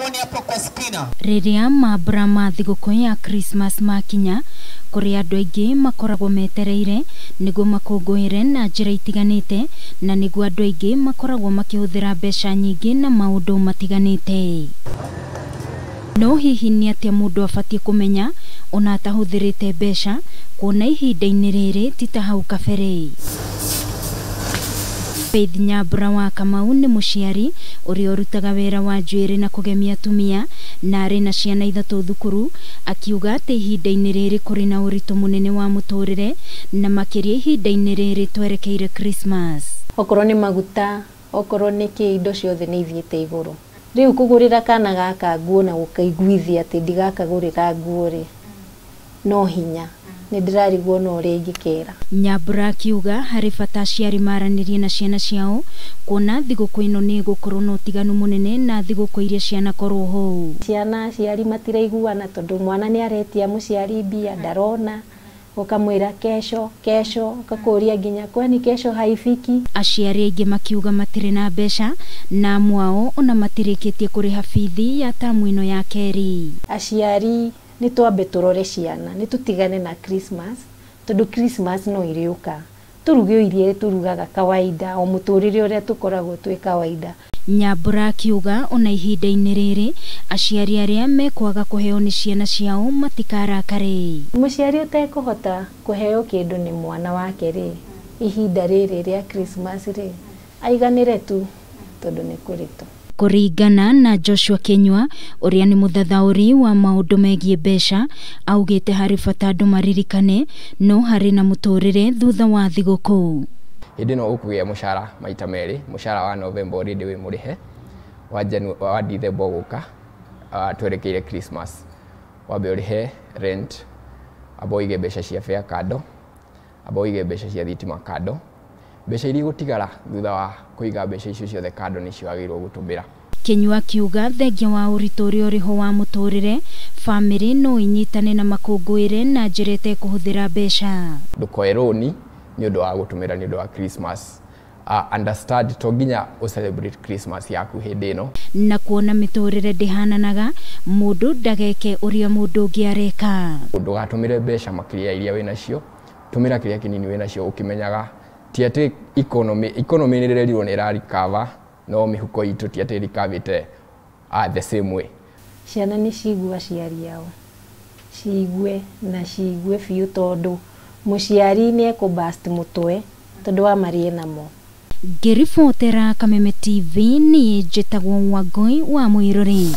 uone hapo kwa spina. Rĩrĩa mambura ma thigũkũ ya Christmas makinya, kũrĩ andũ aingĩ makoragwo metereire nĩguo makũngũĩre na njĩra itiganĩte, na nĩguo andũ aingĩ makoragwo makĩhũthĩra mbeca nyingĩ na maũndũ matiganĩte. No hihi nĩ atĩa mũndũ abatiĩ kũmenya ona atahũthĩrĩte mbeca, kuona ihinda-inĩ rĩrĩ ti ta hau kabere. Faith Nyambura wa Kamau nĩ mũciari ũrĩa ũrutaga wĩra wa njuĩrĩ na kũgemia atumia na arĩ na ciana ithatũ thukuru, akiuga atĩ ihinda-inĩ rĩrĩ kũrĩ na ũritũ mũnene wa mũtũrĩre na makĩria ihinda-inĩ rĩrĩ twerekeire Christmas. Okorwo nĩ maguta, okorwo nĩ indo ciothe nĩ ithiĩte igũrũ. Rĩu kũgũrĩra kana gaka nguo na gũkaiguithia atĩ ndigakagũrĩra nguo rĩ, no hinya. Nĩ ndĩrarigwo no ũrĩa ingĩkera. Nyambura akiuga harĩ bata aciari maranĩrie na ciana ciao, kuona thigũkũ ĩno nĩ gũkorwo na ũtiganu mũnene na thigũkũ iria cianakorwo ho. Ciana aciari matiraiguana tondũ mwana nĩ aretia mũciari mbia ndarona, ukamwĩra kesho, ukakũria nginya kwani kesho haifiki. Aciari aingĩ makiuga matirĩ na mbeca na mwao ona matirĩkĩtie kũrĩha bithi ya tamu ĩno ya kerĩ. Aciari nĩ twambe tũrore ciana, nĩ tũtigane na Christmas, tondũ Christmas no ĩrĩũka. Turuge irie turugaga kawaida, o mũtũrĩre ũrĩa tũkoragwo twĩ kawaida. Nyambura akiuga ona ihinda-inĩ rĩrĩ aciari arĩa mekwaga kũheo nĩ ciana ciao matikarakare. Mũciari ũtekũhota kũheo kĩndũ nĩ mwana wake rĩ, ihinda rĩrĩ rĩa Christmas rĩ, aiganĩre tu tondũ nĩ kũritũ. Kũringana na Joshua Kenywa ũrĩa nĩ mũthathaũri wa maũndũ megiĩ mbeca, augĩte harĩ bata andũ maririkane no harĩ na mũtũrĩre thutha wa thigũkũ. Hĩndĩ no ũkũgĩa mũcara maita merĩ, mũcara wa November already wĩ mũrĩhe, wa December gũka twerekeire Christmas. Wambe ũrĩhe rent, amba ũige mbeca cia fare kando, amba ũige mbeca cia thitima kando. Mbeca iria gũtigara thutha wa kũiga mbeca icio ciothe kando nĩ ciagĩrĩirwo gũtũmĩra. Kenywa akiuga thengia wa ũritũ ũrĩa ũrĩ ho wa mũtũrĩre, bamĩrĩ no inyitane na makũngũĩre na njĩra ĩtekũhũthĩra mbeca. Ndũkoe rũni nĩ ũndũ wa gũtũmĩra nĩ ũndũ wa Christmas. Understand to nginya celebrate Christmas yaku hĩndĩ ĩno. Na kuona mĩtũrĩre ndĩhananaga, mũndũ ndageke ũrĩa mũndũ ũngĩ areka. Ndũgatũmĩre mbeca makĩria iria wĩnacio, tũmĩra kĩrĩa kĩnini wĩnacio ũkĩmenyaga ti atĩ economy nĩ rĩrĩrirwo nĩ ĩrarikava, no mĩhuko itũ ti atĩ ĩrikavĩte the same way. Ciana nĩ ciigua aciari ao, ciigue na ciigue biũ tondũ mũciari nĩ ekũbust mũtwe tondũ wa marie namo. Ngĩribotera Kameme TV niĩ njĩtagwo Wangui wa Mũirũri.